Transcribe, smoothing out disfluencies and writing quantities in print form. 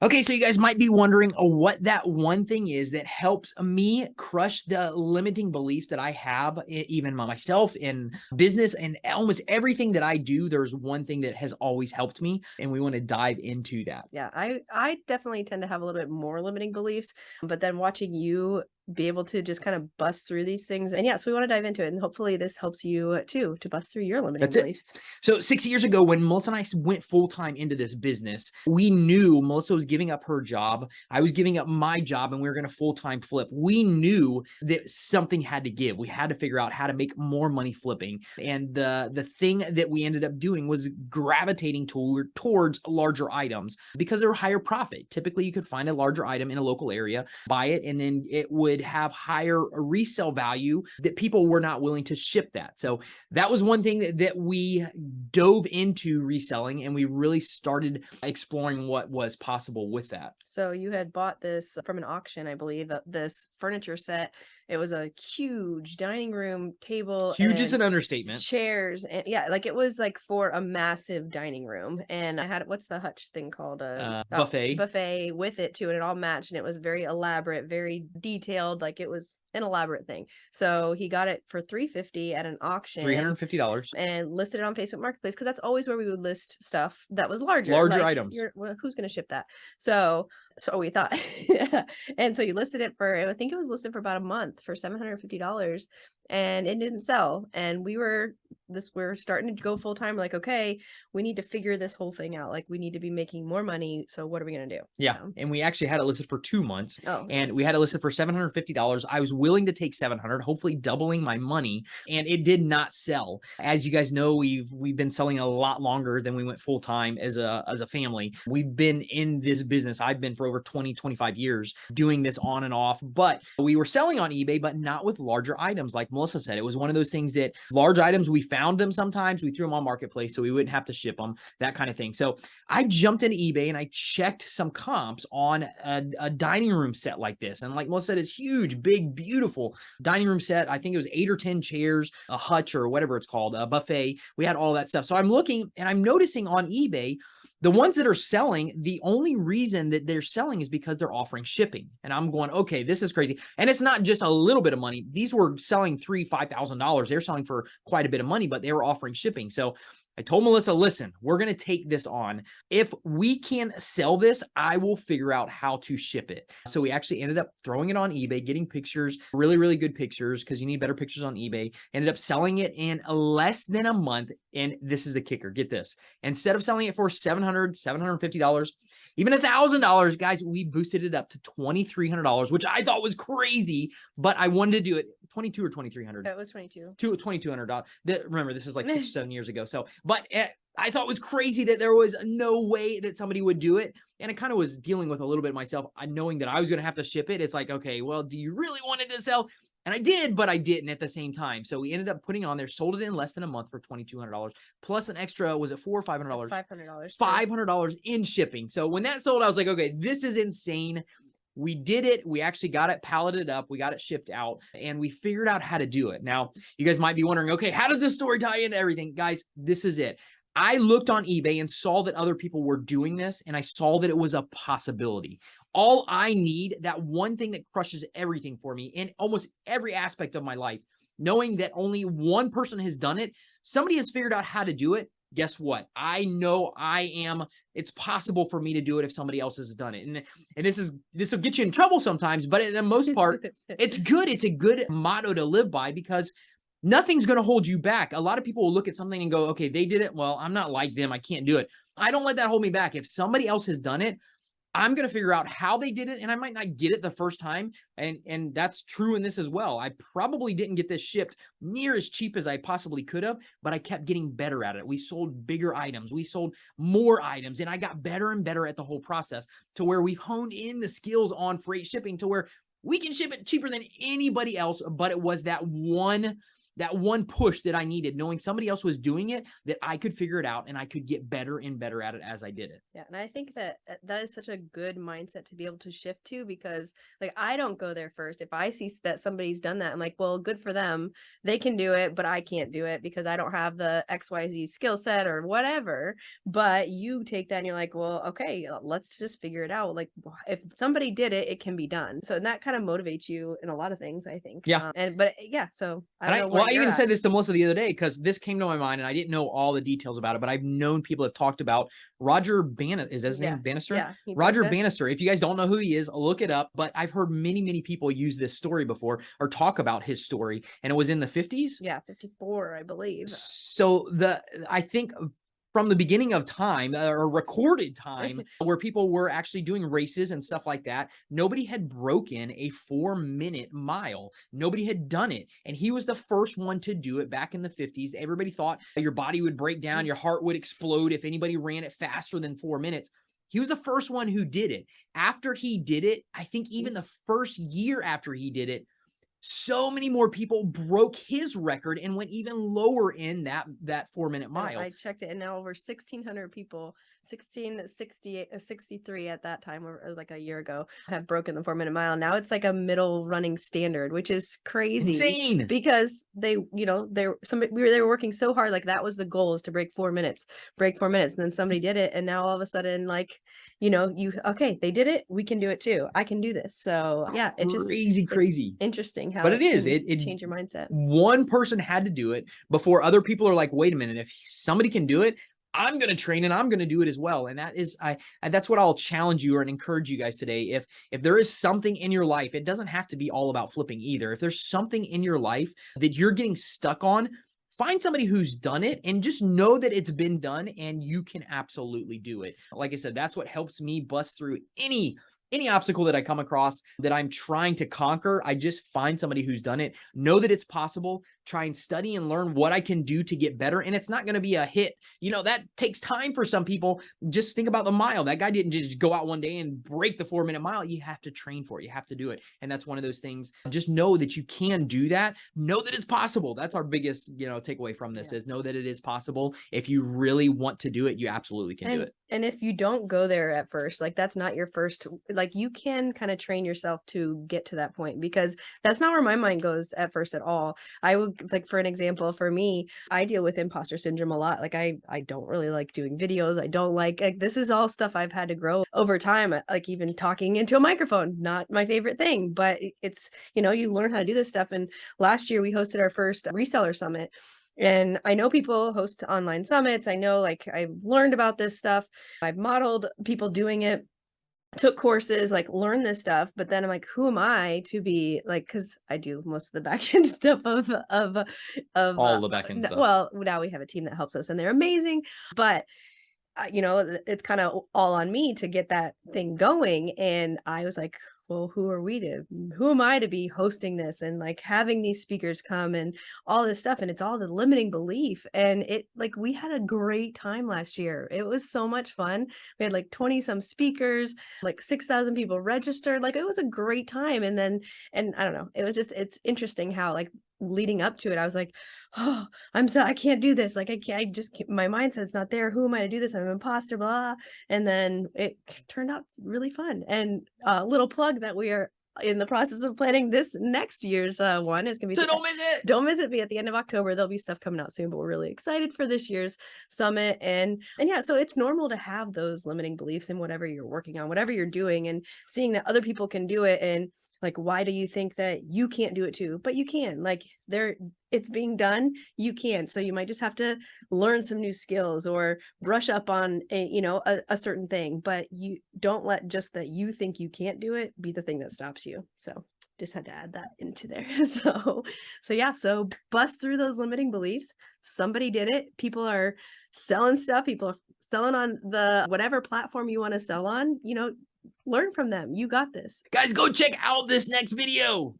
Okay, so you guys might be wondering what that one thing is that helps me crush the limiting beliefs that I have, even myself in business and almost everything that I do. There's one thing that has always helped me, and we want to dive into that. Yeah, I definitely tend to have a little bit more limiting beliefs, but then watching you be able to just kind of bust through these things. And yeah, so we want to dive into it. And hopefully this helps you too to bust through your limiting That's it. beliefs. So 6 years ago, when Melissa and I went full time into this business, we knew Melissa was giving up her job. I was giving up my job, and we were going to full time flip. We knew that something had to give. We had to figure out how to make more money flipping. And the thing that we ended up doing was gravitating towards larger items because they were higher profit. Typically, you could find a larger item in a local area, buy it, and then it would have higher resale value that people were not willing to ship that. So that was one thing that we dove into reselling, and we really started exploring what was possible with that. So you had bought this from an auction, I believe, this furniture set. It was a huge dining room table Huge is and an understatement. chairs, and yeah, like it was like for a massive dining room. And I had what's the hutch thing called? Buffet. Buffet with it too, and it all matched, and it was very elaborate, very detailed, like it was an elaborate thing. So he got it for $350 at an auction $350. and listed it on Facebook Marketplace because that's always where we would list stuff that was larger. Larger Like items. who's going to ship that? So we thought, yeah. And so you listed it for, I think it was listed for about a month for $750, and it didn't sell. And we're starting to go full time. Like, okay, we need to figure this whole thing out. Like, we need to be making more money. So what are we going to do? Yeah. So, And we actually had it listed for 2 months, oh, and nice. we had it listed for $750. I was willing to take 700, hopefully doubling my money, and it did not sell. As you guys know, we've been selling a lot longer than we went full time as a family. We've been in this business. I've been for over 25 years doing this on and off, but we were selling on eBay, but not with larger items. Like Melissa said, it was one of those things that large items, we found them sometimes, we threw them on Marketplace so we wouldn't have to ship them, that kind of thing. So I jumped into eBay and I checked some comps on a dining room set like this. And like Melissa said, it's huge, big, beautiful dining room set. I think it was 8 or 10 chairs, a hutch or whatever it's called, a buffet. We had all that stuff. So I'm looking and I'm noticing on eBay, the ones that are selling, the only reason that they're selling is because they're offering shipping. And I'm going, okay, this is crazy. And it's not just a little bit of money. These were selling $3,000-$5,000. They're selling for quite a bit of money, but they were offering shipping. So I told Melissa, listen, we're going to take this on. If we can sell this, I will figure out how to ship it. So we actually ended up throwing it on eBay, getting pictures, really, really good pictures, because you need better pictures on eBay. Ended up selling it in less than a month. And this is the kicker. Get this. Instead of selling it for $700, $750, even $1,000, guys, we boosted it up to $2,300, which I thought was crazy, but I wanted to do it. 22 or 2,300. That was 22. $2,200. Remember, this is like 6 or 7 years ago. So, but I thought it was crazy that there was no way that somebody would do it. And I kind of was dealing with a little bit myself, knowing that I was going to have to ship it. It's like, okay, well, do you really want it to sell? And I did, but I didn't at the same time. So we ended up putting on there, sold it in less than a month for $2,200, plus an extra, was it $400 or $500? $500. $500 in shipping. So when that sold, I was like, okay, this is insane. We did it. We actually got it palleted up. We got it shipped out, and we figured out how to do it. Now, you guys might be wondering, okay, how does this story tie into everything? Guys, this is it. I looked on eBay and saw that other people were doing this, and I saw that it was a possibility. All I need, that one thing that crushes everything for me in almost every aspect of my life, knowing that only one person has done it, somebody has figured out how to do it. Guess what? I know it's possible for me to do it if somebody else has done it. And this will get you in trouble sometimes, but for the most part, it's good. It's a good motto to live by, because nothing's going to hold you back. A lot of people will look at something and go, okay, they did it. Well, I'm not like them. I can't do it. I don't let that hold me back. If somebody else has done it, I'm going to figure out how they did it, and I might not get it the first time. And that's true in this as well. I probably didn't get this shipped near as cheap as I possibly could have, but I kept getting better at it. We sold bigger items. We sold more items, and I got better and better at the whole process, to where we've honed in the skills on freight shipping to where we can ship it cheaper than anybody else. But it was that one that one push that I needed, knowing somebody else was doing it, that I could figure it out and I could get better and better at it as I did it. Yeah, and I think that that is such a good mindset to be able to shift to, because like I don't go there first. If I see that somebody's done that, I'm like, well, good for them. They can do it, but I can't do it because I don't have the XYZ skill set or whatever. But you take that and you're like, well, okay, let's just figure it out. Like if somebody did it, it can be done. So that kind of motivates you in a lot of things, I think. Yeah. But yeah, so I And don't know where I you're even at. said this to Melissa the other day because this came to my mind and I didn't know all the details about it, but I've known people have talked about Roger Bannister. Is that his name? Bannister? Yeah. Roger Bannister. If you guys don't know who he is, look it up. But I've heard many, many people use this story before or talk about his story. And it was in the 50s. Yeah, 54, I believe. So I think from the beginning of time, or recorded time, where people were actually doing races and stuff like that, nobody had broken a 4-minute mile. Nobody had done it. And he was the first one to do it back in the 50s. Everybody thought your body would break down, your heart would explode if anybody ran it faster than 4 minutes. He was the first one who did it. After he did it, I think even the first year after he did it, so many more people broke his record and went even lower in that 4-minute mile. I checked it, and now over 1,600 people, 63 at that time, or it was like a year ago, have broken the 4-minute mile. Now it's like a middle running standard, which is crazy. Insane. Because they were working so hard, like that was the goal, is to break 4 minutes, and then somebody did it, and now all of a sudden, like, okay, they did it, we can do it too. I can do this. So yeah, it's just crazy. Interesting how but it is it change your mindset. One person had to do it before other people are like, wait a minute, if somebody can do it, I'm going to train and I'm going to do it as well. And that is, that's what I'll challenge you and encourage you guys today. If there is something in your life, it doesn't have to be all about flipping either. If there's something in your life that you're getting stuck on, find somebody who's done it and just know that it's been done and you can absolutely do it. Like I said, that's what helps me bust through any obstacle that I come across that I'm trying to conquer. I just find somebody who's done it, know that it's possible, try and study and learn what I can do to get better. And it's not going to be a hit. That takes time for some people. Just think about the mile. That guy didn't just go out one day and break the 4-minute mile. You have to train for it. You have to do it. And that's one of those things. Just know that you can do that. Know that it's possible. That's our biggest, takeaway from this is know that it is possible. If you really want to do it, you absolutely can do it. And if you don't go there at first, like that's not your first, like you can kind of train yourself to get to that point, because that's not where my mind goes at first at all. I would, like, for an example, for me, I deal with imposter syndrome a lot. Like I don't really like doing videos. I don't like this is all stuff I've had to grow over time. Like even talking into a microphone, not my favorite thing, but it's, you learn how to do this stuff. And last year we hosted our first reseller summit. And I know people host online summits. I know, like, I've learned about this stuff. I've modeled people doing it, took courses, like learn this stuff. But then I'm like, who am I to be like, because I do most of the back end stuff of all the back end stuff. Well, now we have a team that helps us and they're amazing. But it's kind of all on me to get that thing going. And I was like, well, who am I to be hosting this and like having these speakers come and all this stuff? And it's all the limiting belief. And we had a great time last year. It was so much fun. We had like 20 some speakers, like 6,000 people registered. Like it was a great time. And I don't know, it's interesting how, like, leading up to it, I was like, oh, I can't do this. Like my mindset's not there. Who am I to do this? I'm an imposter, blah. And then it turned out really fun. And little plug that we are in the process of planning this next year's one. It's gonna be, so don't miss it. Don't miss it. Be at the end of October. There'll be stuff coming out soon, but we're really excited for this year's summit. And yeah, so it's normal to have those limiting beliefs in whatever you're working on, whatever you're doing, and seeing that other people can do it. And like, why do you think that you can't do it too? But you can. Like, it's being done. You can. So you might just have to learn some new skills or brush up on a certain thing. But you don't let just that you think you can't do it be the thing that stops you. So just had to add that into there. So yeah. So bust through those limiting beliefs. Somebody did it. People are selling stuff. People are selling on the whatever platform you want to sell on. Learn from them. You got this. Guys, go check out this next video.